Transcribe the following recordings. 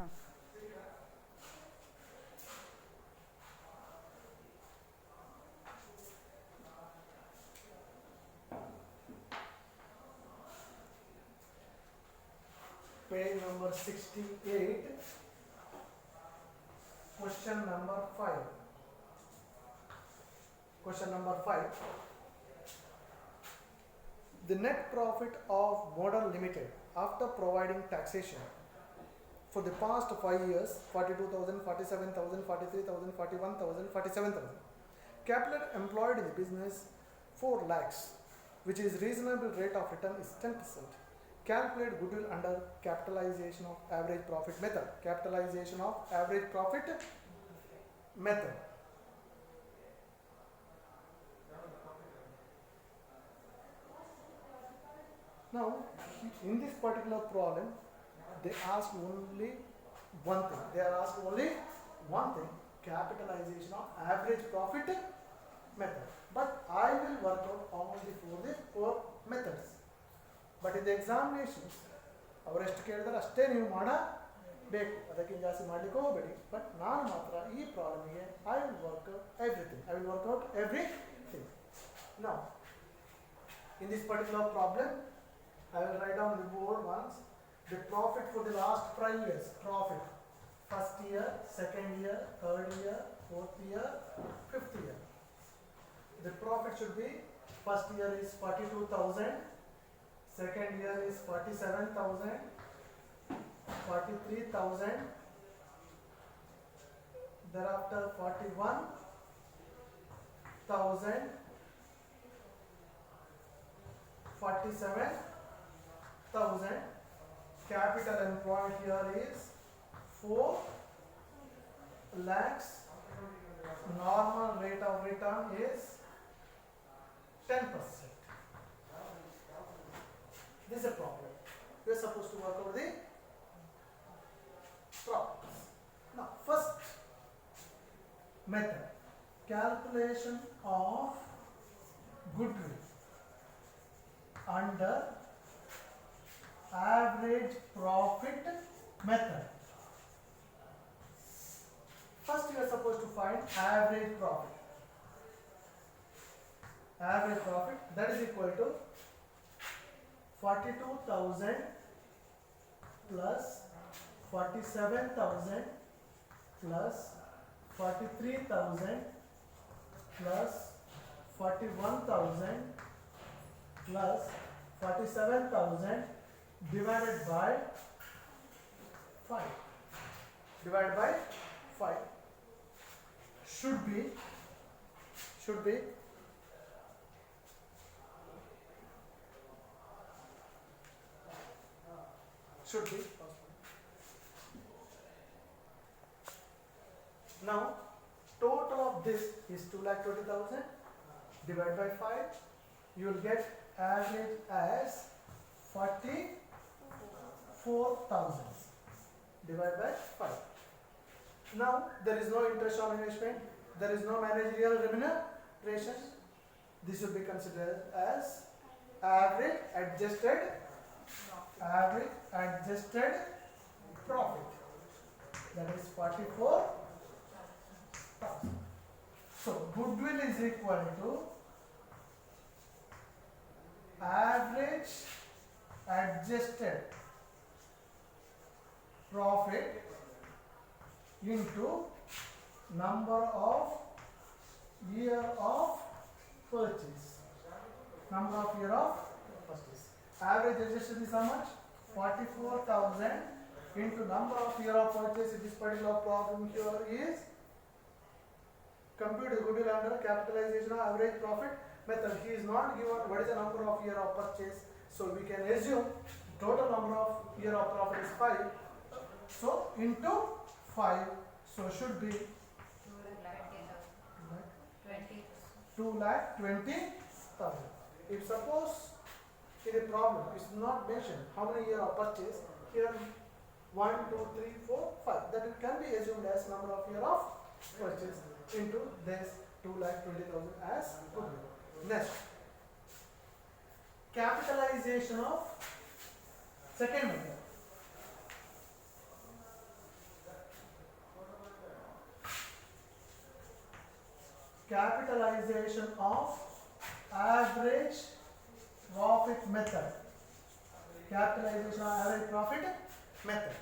हाँ. Page number 68, question number 5. Question number 5. The net profit of Model Limited after providing taxation for the past 5 years 42,000, 47,000, 43,000, 41,000, 47,000. Capital employed in the business 4 lakhs, which is reasonable rate of return is 10%. Calculate goodwill under capitalization of average profit method. Capitalization of average profit method. Now, in this particular problem, they ask only one thing. They are asked only one thing: capitalization of average profit method. But I will work out only for the 4 methods. But in the examinations, ಅವರೆಷ್ಟು ಕೇಳಿದ್ರೆ ಅಷ್ಟೇ ನೀವು ಮಾಡಬೇಕು, ಅದಕ್ಕಿಂತ ಜಾಸ್ತಿ ಮಾಡಲಿಕ್ಕೆ ಹೋಗಬೇಡಿ. But ನಾನು ಮಾತ್ರ ಈ ಪ್ರಾಬ್ಲಮ್ಗೆ I will work everything. I will work out everything. Now, in this particular problem, I will write down the board once. The profit for the last 5 years. Profit. First year, second year, third year, fourth year, fifth year. The profit should be, first year is 42,000, second year is 47,000, 43,000, thereafter 41,000, 47,000. Capital employed here is 4 lakhs. Normal rate of return is 10%. This is a problem. We are supposed to work out the problems. Now, first method, calculation of goodwill under average profit method. First, you are supposed to find average profit. Average profit, that is equal to 42,000 plus 47,000 plus 43,000 plus 41,000 plus 47,000 divided by 5. Divided by 5 should be now total of this is 2,20,000 divided by 5. You will get average as 44,000 divided by 5. Now there is no interest on investment, there is no managerial remuneration. This will be considered as average adjusted profit. That is 44,000. So goodwill is equal to average adjusted profit into number of year of purchase. Number of year of purchase. Average adjusted is how much? 44,000 into number of year of purchase. In this particular problem here is compute the goodwill under capitalization of average profit method. He is not given what is the number of year of purchase, so we can assume total number of year of profit is 5. So into 5, so should be 2,20,000. If suppose in a problem it's not mentioned how many year of purchase, here 1, 2, 3, 4, 5, that it can be assumed as number of year of purchase into this 2,20,000 as goodwill. Next, capitalization of second method. capitalization of average profit method. Capitalization of average profit method.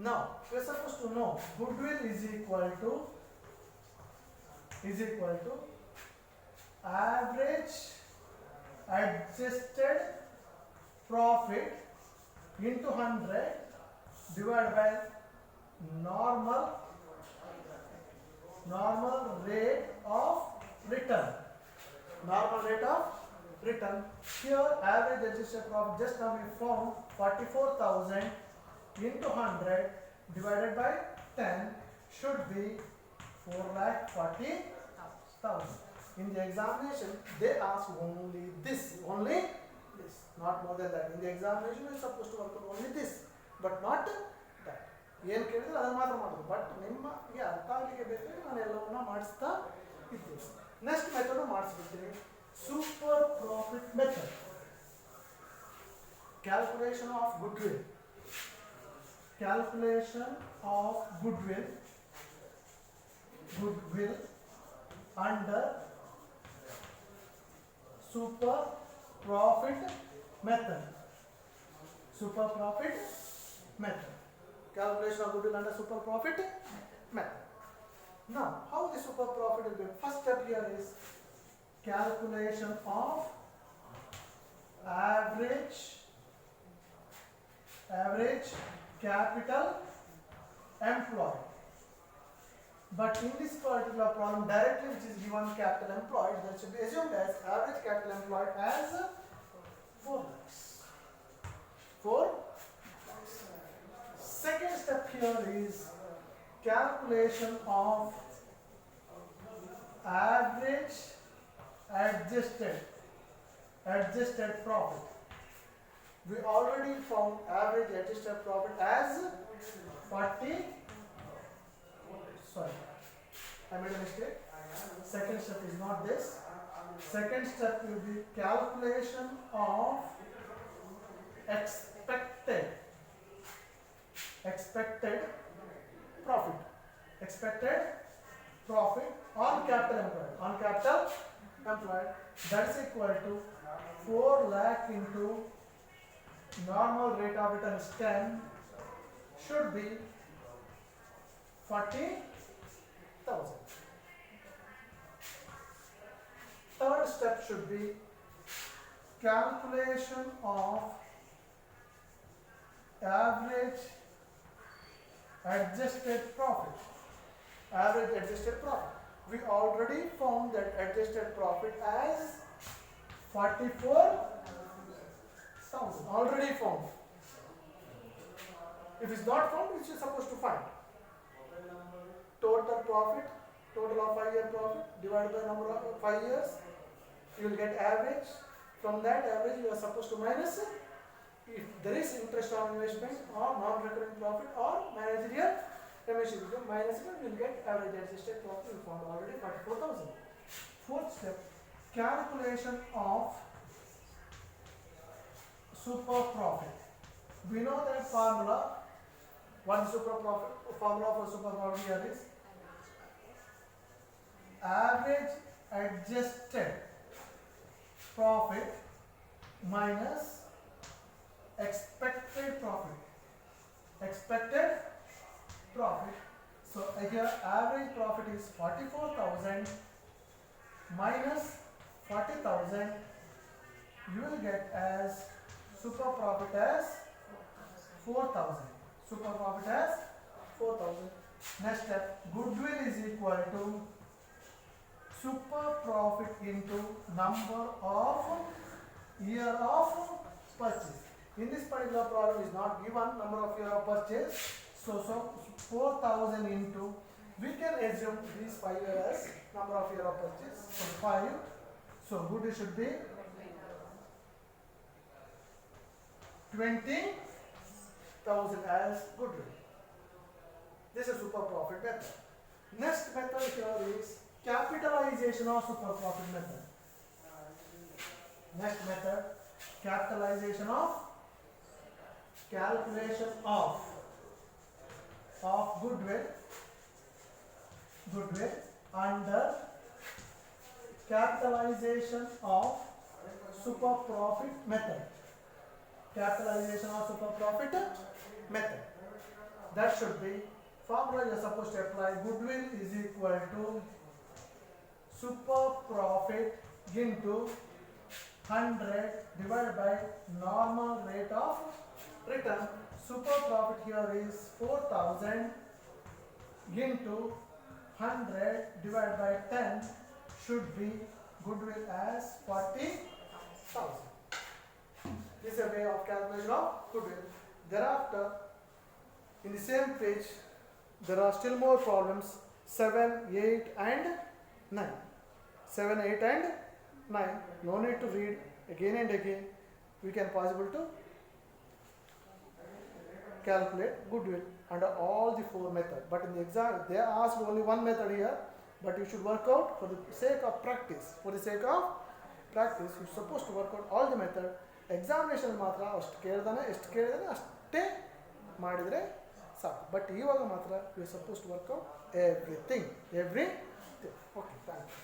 Now we are supposed to know goodwill is equal to average adjusted profit into 100 divided by normal rate of return. Normal rate of return. Here average adjusted profit, just now we found 44,000 into 100 divided by 10 should be 4,40,000. In the examination they ask only this, not more than that. In the examination we are supposed to work on only this, but not that. ಏನು ಕೇಳಿದ್ರೆ ಅದನ್ನು ಮಾತ್ರ ಮಾಡೋದು. But ನಿಮಗೆ ಅರ್ಥ ಆಗಲಿಕ್ಕೆ ಬೇಕಾದ್ರೆ ನಾನು ಎಲ್ಲವನ್ನ ಮಾಡಿಸ್ತಾ ಇದ್ದೀನಿ. ನೆಕ್ಸ್ಟ್ ಮೆಥಡ್ ಮಾಡಿಸ್ಬಿಡ್ತೀನಿ, super profit method. Calculation of goodwill. Calculation of goodwill under super profit method. Calculation of goodwill under super profit method. Now, how the super profit will be? First step here is calculation of average capital employed. But in this particular problem, directly which is given capital employed, that should be assumed as average capital employed as 4 lakhs. 4 lakhs. Second step here is calculation of average adjusted profit. We already found average adjusted profit as 40. Sorry, I made a mistake. Second step is not this. Second step will be calculation of expected profit. Expected profit on capital employed. That is equal to 4 lakh into normal rate of return is 10 should be 40,000. Third step should be calculation of average adjusted profit. We already found that adjusted profit as 44,000. Already found. If it's not found, which is supposed to find? Total profit, total of 5-year profit divided by number of 5 years. You will get average. From that average, you are supposed to minus if there is interest on investment or non-recurring profit or managerial commission. Minus it, you will get average adjusted profit. You found already 44,000. Fourth step, calculation of super profit. We know that formula. One formula for super profit here is average adjusted profit minus expected profit. So here average profit is 44,000 minus 40,000. You will get as super profit as 4,000. Next step, goodwill is equal to super profit into number of year of purchase. In this particular problem is not given number of year of purchase. So 4,000 into, we can assume these 5 years as number of year of purchase. So 5. So goodwill should be 20,000 as goodwill. This is super profit method. Next method here is capitalization of super profit method. Next method, capitalization of calculation of goodwill under capitalization of super profit method. Capitalization of super profit method. That should be formula you are supposed to apply. Goodwill is equal to super profit into 100 divided by normal rate of return. Super profit here is 4000 into 100 divided by 10 should be goodwill as 40,000. This is a way of calculation of goodwill. Thereafter, in the same page, there are still more problems 7, 8 and 9. 7, 8 and 9. No need to read again and again. We can possible to calculate goodwill under all the 4 methods. But in the exam, they asked only one method here. But you should work out for the sake of practice. For the sake of practice, you're supposed to work out all the method. Examination ಮಾತ್ರ ಅಷ್ಟು ಕೇಳ್ದಾನೆ ಎಷ್ಟು ಕೇಳಿದಾನೆ ಅಷ್ಟೇ ಮಾಡಿದರೆ ಸಾಕು. But ಇವಾಗ ಮಾತ್ರ you suppose to work out everything. Okay, thank you.